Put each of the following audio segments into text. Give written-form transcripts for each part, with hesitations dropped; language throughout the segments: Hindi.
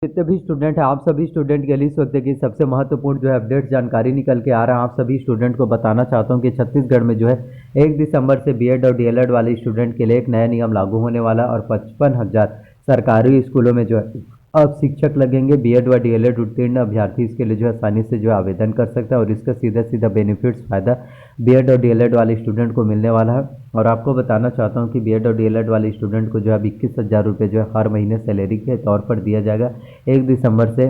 जितने भी स्टूडेंट हैं आप सभी स्टूडेंट के लिए इस वक्त की सबसे महत्वपूर्ण जो है अपडेट जानकारी निकल के आ रहा है। आप सभी स्टूडेंट को बताना चाहता हूं कि छत्तीसगढ़ में जो है 1 दिसंबर से बीएड और डीएलएड वाले स्टूडेंट के लिए एक नया नियम लागू होने वाला है और 55,000 सरकारी स्कूलों में जो है अब शिक्षक लगेंगे। बीएड व डीएलएड उत्तीर्ण अभ्यर्थी इसके लिए जो है आसानी से जो है आवेदन कर सकता है और इसका सीधा सीधा बेनिफिट्स फायदा बीएड और डीएलएड वाले स्टूडेंट को मिलने वाला है। और आपको बताना चाहता हूँ कि बीएड और डीएलएड वाले स्टूडेंट को जो है 21,000 रुपये जो है हर महीने सैलरी के तौर पर दिया जाएगा। 1 दिसंबर से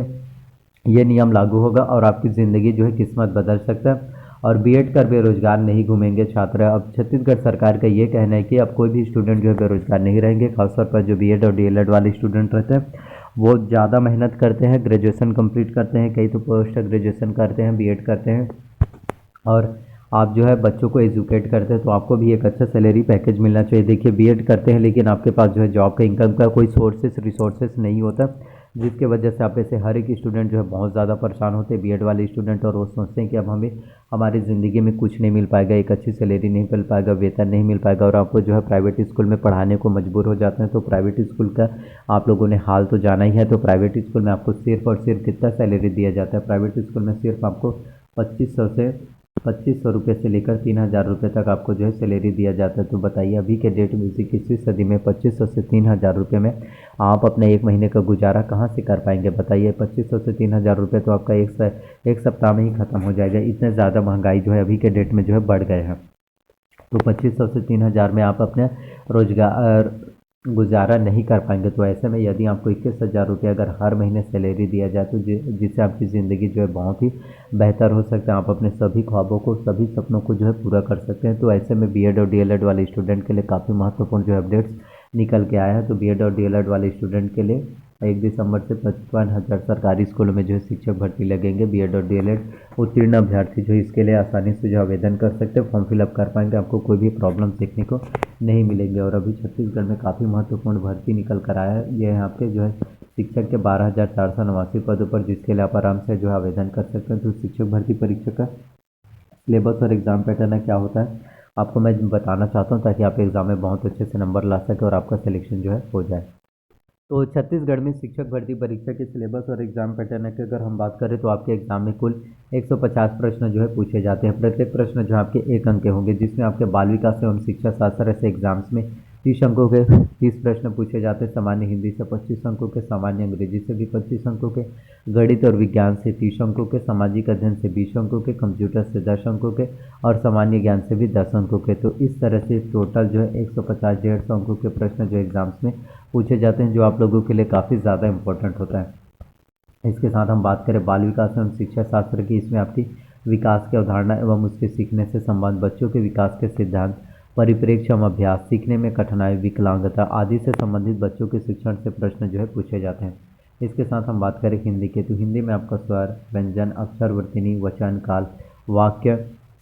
ये नियम लागू होगा और आपकी ज़िंदगी जो है किस्मत बदल सकता है। और बीएड कर बेरोजगार नहीं घूमेंगे छात्र। अब छत्तीसगढ़ सरकार का ये कहना है कि अब कोई भी स्टूडेंट जो है बेरोजगार नहीं रहेंगे। खासतौर पर जो बीएड और डीएलएड वाले स्टूडेंट रहते हैं वो ज़्यादा मेहनत करते हैं, ग्रेजुएशन कंप्लीट करते हैं, कई तो पोस्ट ग्रेजुएशन करते हैं, बीएड करते हैं और आप जो है बच्चों को एजुकेट करते हैं तो आपको भी एक अच्छा सैलरी पैकेज मिलना चाहिए। देखिए बीएड करते हैं लेकिन आपके पास जो है जॉब का इनकम का कोई रिसोर्सेस नहीं होता, जिसके वजह से आप ऐसे हर एक स्टूडेंट जो है बहुत ज़्यादा परेशान होते हैं बीएड वाले स्टूडेंट। और वो सोचते हैं कि अब हमें हमारी ज़िंदगी में कुछ नहीं मिल पाएगा, एक अच्छी सैलरी नहीं मिल पाएगा, वेतन नहीं मिल पाएगा और आपको जो है प्राइवेट स्कूल में पढ़ाने को मजबूर हो जाते हैं। तो प्राइवेट स्कूल का आप लोगों ने हाल तो जाना ही है। तो प्राइवेट स्कूल में आपको सिर्फ और सिर्फ कितना सैलरी दिया जाता है? प्राइवेट स्कूल में सिर्फ आपको 2500 रुपये से लेकर 3,000 रुपये तक आपको जो है सैलरी दिया जाता है। तो बताइए अभी के डेट में 21वीं सदी में 2500 से 3,000 रुपये में आप अपने एक महीने का गुजारा कहाँ से कर पाएंगे? बताइए 2500 से 3,000 रुपये तो आपका एक सप्ताह में ही ख़त्म हो जाएगा। इतने ज़्यादा महंगाई जो है अभी के डेट में जो है बढ़ गए हैं। तो 2500 से 3,000 में आप अपने रोजगार गुजारा नहीं कर पाएंगे। तो ऐसे में यदि आपको 21,000 रुपये अगर हर महीने सैलरी दिया जाए तो जिससे आपकी ज़िंदगी जो है बहुत ही बेहतर हो सकता है। आप अपने सभी ख्वाबों को, सभी सपनों को जो है पूरा कर सकते हैं। तो ऐसे में बीएड और डीएलएड वाले स्टूडेंट के लिए काफ़ी महत्वपूर्ण जो अपडेट्स निकल के आया है। तो बीएड और डीएलएड वाले स्टूडेंट के लिए 1 दिसंबर से 55,000 सरकारी स्कूलों में जो है शिक्षक भर्ती लगेंगे। बीएड और डीएलएड उत्तीर्ण अभ्यर्थी जो इसके लिए आसानी से जो आवेदन कर सकते हैं, फॉर्म फिलअप कर पाएंगे, आपको कोई भी प्रॉब्लम देखने को नहीं मिलेंगे। और अभी छत्तीसगढ़ में काफ़ी महत्वपूर्ण भर्ती निकल कर आया है। ये यहाँ पे जो है शिक्षक के 12,489 पदों पर जिसके लिए आप आराम से जो है आवेदन कर सकते हैं। तो शिक्षक भर्ती परीक्षा का सिलेबस और एग्ज़ाम पैटर्न क्या होता है आपको मैं बताना चाहता हूँ ताकि आप एग्ज़ाम में बहुत अच्छे से नंबर ला सकें और आपका सिलेक्शन जो है हो जाए। तो छत्तीसगढ़ में शिक्षक भर्ती परीक्षा के सिलेबस और एग्ज़ाम पैटर्न की अगर हम बात करें तो आपके एग्ज़ाम में कुल 150 प्रश्न जो है पूछे जाते हैं। प्रत्येक प्रश्न जो आपके 1 अंक के होंगे, जिसमें आपके बाल विकास एवं शिक्षा शास्त्र से एग्जाम्स में 30 अंकों के 30 प्रश्न पूछे जाते हैं। सामान्य हिंदी से 25 अंकों के, सामान्य अंग्रेजी से भी 25 अंकों के, गणित और विज्ञान से 30 अंकों के, सामाजिक अध्ययन से 20 अंकों के, कंप्यूटर से 10 अंकों के और सामान्य ज्ञान से भी 10 अंकों के। तो इस तरह से टोटल जो है 150 150 अंकों के प्रश्न जो एग्जाम्स में पूछे जाते हैं, जो आप लोगों के लिए काफ़ी ज़्यादा इंपॉर्टेंट होता है। इसके साथ हम बात करें बाल विकास एवं शिक्षा शास्त्र की, इसमें आपकी विकास की अवधारणा एवं उसके सीखने से संबंध, बच्चों के विकास के सिद्धांत, परिप्रेक्ष्य एवं अभ्यास, सीखने में कठिनाई, विकलांगता आदि से संबंधित बच्चों के शिक्षण से प्रश्न जो है पूछे जाते हैं। इसके साथ हम बात करें हिंदी के, तो हिंदी में आपका स्वर, व्यंजन, अक्षर, वर्तनी, वचन, काल, वाक्य,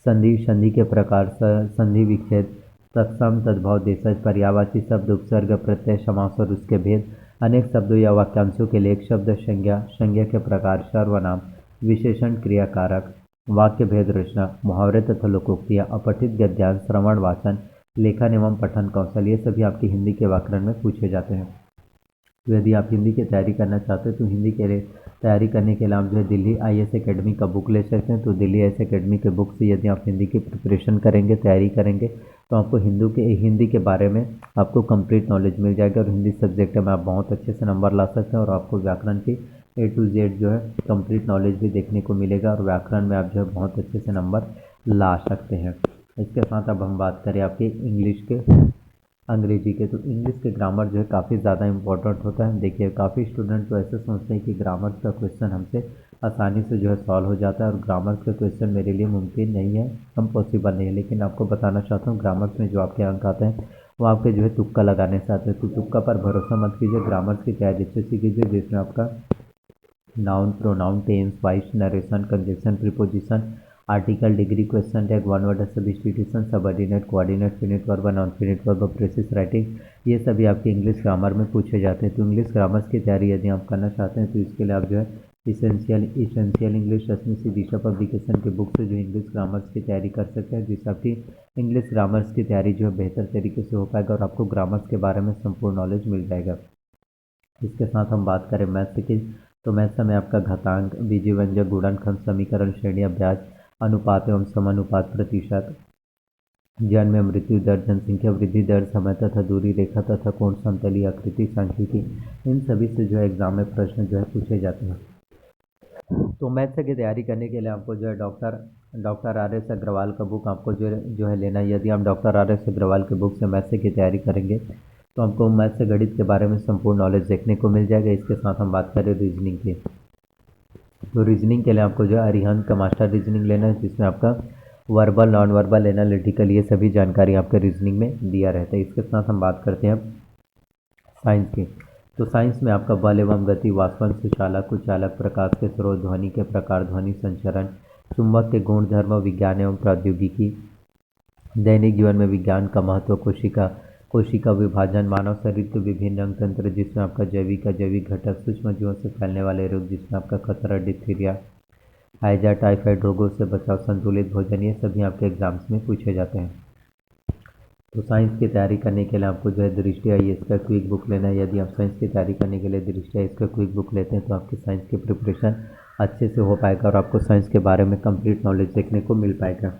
संधि, संधि के प्रकार, संधि विच्छेद, तत्सम, तद्भव, देशज, पर्यायवाची शब्द, उपसर्ग, प्रत्यय, समास और उसके भेद, अनेक शब्दों या वाक्यांशों के लिए एक शब्द, संज्ञा, संज्ञा के प्रकार, सर्वनाम, विशेषण, क्रियाकारक, वाक्य भेद, रचना, मुहावरे तथा लोकोक्तियाँ, अपठित गद्यांश, श्रवण, वाचन, लेखन एवं पठन कौशल, ये सभी आपकी हिंदी के व्याकरण में पूछे जाते हैं। तो यदि आप हिंदी की तैयारी करना चाहते हैं तो हिंदी के लिए तैयारी करने के लिए आप जो है दिल्ली आईएएस एकेडमी का बुक ले सकते हैं। तो दिल्ली आईएएस एकेडमी के बुक से यदि आप हिंदी की प्रिपरेशन करेंगे, तैयारी करेंगे, तो आपको हिंदी के बारे में आपको कंप्लीट नॉलेज मिल जाएगा और हिंदी सब्जेक्ट में आप बहुत अच्छे से नंबर ला सकते हैं और आपको व्याकरण की A to Z जो है कंप्लीट नॉलेज भी देखने को मिलेगा और व्याकरण में आप जो है बहुत अच्छे से नंबर ला सकते हैं। इसके साथ अब हम बात करें आपकी इंग्लिश के, अंग्रेजी के, तो इंग्लिश के ग्रामर जो है काफ़ी ज़्यादा इंपॉर्टेंट होता है। देखिए काफ़ी स्टूडेंट तो ऐसे सोचते हैं कि ग्रामर का क्वेश्चन हमसे आसानी से जो है सॉल्व हो जाता है और ग्रामर का क्वेश्चन मेरे लिए मुमकिन नहीं है, पॉसिबल नहीं है। लेकिन आपको बताना चाहता हूँ ग्रामर्स में जो आपके अंक आते हैं वो आपके जो है तुक्का लगाने से आते हैं। तो तुक्का पर भरोसा मत कीजिए, ग्रामर्स की तैयारी अच्छे से कीजिए, जिसमें आपका noun, pronoun, tense, voice, narration, conjunction, preposition, article, degree, question tag, one word substitution, subordinate, coordinate, finite verb, non finite verb, precis writing, ये सभी आपके इंग्लिश ग्रामर में पूछे जाते हैं। तो इंग्लिश ग्रामर्स की तैयारी यदि आप करना चाहते हैं तो इसके लिए आप जो है इसेंशियल इंग्लिश रश्मि सी दिशा पब्लिकेशन के बुक से जो इंग्लिश ग्रामर्स की तैयारी कर सकते हैं, जिससे आपकी इंग्लिश ग्रामर्स की तैयारी जो है बेहतर तरीके से हो पाएगा और आपको ग्रामर्स के बारे में संपूर्ण नॉलेज मिल जाएगा। इसके साथ हम बात करें मैथ्स की, तो मैथ्स में आपका घातांक, बीजव्यंजक, गुणनखंड, समीकरण, श्रेणियां, ब्याज, अनुपात एवं समानुपात, प्रतिशत, जन्म, मृत्यु दर, जनसंख्या वृद्धि दर, समय तथा दूरी, रेखा तथा कोण, समतलीय आकृति, सांख्यिकी, इन सभी से जो है एग्जाम में प्रश्न जो है पूछे जाते हैं। तो मैथ्स की तैयारी करने के लिए आपको जो है डॉक्टर आर एस अग्रवाल का बुक आपको जो है लेना है। यदि आप डॉक्टर आर एस अग्रवाल के बुक से मैथ्स की तैयारी करेंगे तो आपको मैथ्स से गणित के बारे में संपूर्ण नॉलेज देखने को मिल जाएगा। इसके साथ हम बात करें रीजनिंग की, तो रीजनिंग के लिए आपको जो है अरिहंत का मास्टर रीजनिंग लेना है, जिसमें आपका वर्बल, नॉन वर्बल, एनालिटिकल, ये सभी जानकारी आपके रीजनिंग में दिया रहता है। इसके साथ हम बात करते हैं साइंस की, तो साइंस में आपका बल एवं गति, वाष्पन, सुचालक, कुचालक, प्रकाश के स्रोत, ध्वनि के प्रकार, ध्वनि संचरण, चुंबक के गुण धर्म, विज्ञान एवं प्रौद्योगिकी, दैनिक जीवन में विज्ञान का महत्व, कोशिका विभाजन, मानव शरीर के विभिन्न अंग तंत्र, जिसमें आपका जैविक घटक, सूक्ष्म जीवों से फैलने वाले रोग, जिसमें आपका खतरा, डिप्थीरिया, हैजा, टाइफाइड रोगों से बचाव, संतुलित भोजन, ये सभी आपके एग्जाम्स में पूछे जाते हैं। तो साइंस की तैयारी करने के लिए आपको जो है दृष्टि आईएएस का क्विक बुक लेना है। यदि आप साइंस की तैयारी करने के लिए दृष्टि आईएएस का क्विक बुक लेते हैं तो आपकी साइंस की प्रिपरेशन अच्छे से हो पाएगा और आपको साइंस के बारे में कंप्लीट नॉलेज देखने को मिल पाएगा।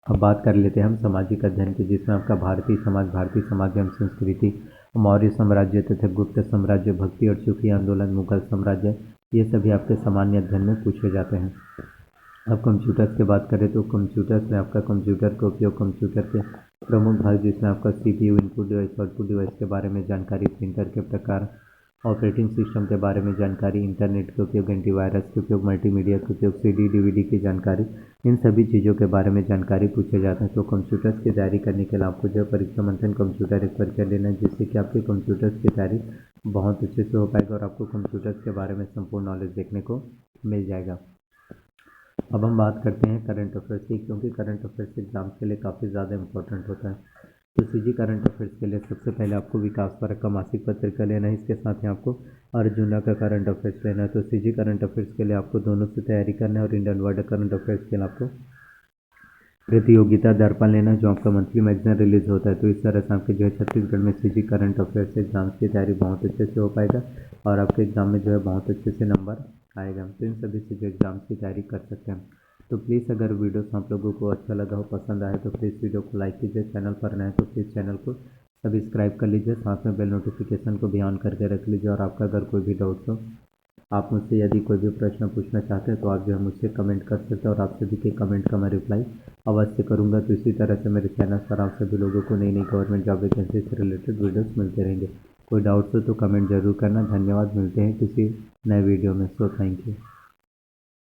अब बात कर लेते हैं हम सामाजिक अध्ययन की, जिसमें आपका भारतीय समाज एवं संस्कृति, मौर्य साम्राज्य तथा गुप्त साम्राज्य, भक्ति और सूफी आंदोलन, मुगल साम्राज्य, ये सभी आपके सामान्य अध्ययन में पूछे जाते हैं। अब कंप्यूटर्स की बात करें तो कंप्यूटर्स में आपका कंप्यूटर का उपयोग, कंप्यूटर के प्रमुख भाग, जिसमें आपका CPU, input device, output device के बारे में जानकारी, प्रिंटर के प्रकार, ऑपरेटिंग सिस्टम के बारे में जानकारी, इंटरनेट के उपयोग, एंटीवायरस के उपयोग, मल्टीमीडिया के उपयोग, सीडी डीवीडी की जानकारी, इन सभी चीज़ों के बारे में जानकारी पूछे जाते हैं। तो कंप्यूटर्स की तैयारी करने के लिए आपको जो परीक्षा मंथन कंप्यूटर एक परीक्षा लेना है, जिससे कि आपकी कंप्यूटर्स की तैयारी बहुत अच्छे से हो पाएगा और आपको कंप्यूटर्स के बारे में संपूर्ण नॉलेज देखने को मिल जाएगा। अब हम बात करते हैं करंट अफेयर्स की, क्योंकि करंट अफेयर्स एग्जाम के लिए काफ़ी ज़्यादा इंपॉर्टेंट होता है। तो सीजी करंट अफेयर्स के लिए सबसे पहले आपको विकास परक का मासिक पत्रिका लेना है। इसके साथ ही आपको अर्जुना का करंट अफेयर्स लेना है। तो सीजी करंट अफेयर्स के लिए आपको दोनों से तैयारी करना है और इंडियन वर्ल्ड करंट अफेयर्स के लिए आपको प्रतियोगिता दर्पण लेना है, जो आपका मंथली मैगजीन रिलीज होता है। तो इस तरह से आपके जो है छत्तीसगढ़ में सीजी करंट अफेयर्स एग्जाम्स की तैयारी बहुत अच्छे से हो पाएगा और आपके एग्जाम में जो है बहुत अच्छे से नंबर आएगा। तो इन सभी से जो एग्जाम्स की तैयारी कर सकते हैं। तो प्लीज़ अगर वीडियोस आप लोगों को अच्छा लगा हो, पसंद आए, तो प्लीज़ वीडियो को लाइक कीजिए। चैनल पर नए तो प्लीज़ चैनल को सब्सक्राइब कर लीजिए, साथ में बेल नोटिफिकेशन को भी ऑन करके रख लीजिए। और आपका अगर कोई भी डाउट हो, आप मुझसे यदि कोई भी प्रश्न पूछना चाहते हैं तो आप जो है मुझसे कमेंट कर सकते हैं और आप सभी के कमेंट का मैं रिप्लाई अवश्य करूंगा। तो इसी तरह से मेरे चैनल पर आप सभी लोगों को नई नई गवर्नमेंट जॉब वैकेंसी से रिलेटेड वीडियोस मिलते रहेंगे। कोई डाउट्स हो तो कमेंट जरूर करना। धन्यवाद, मिलते हैं किसी नए वीडियो में। So thank you.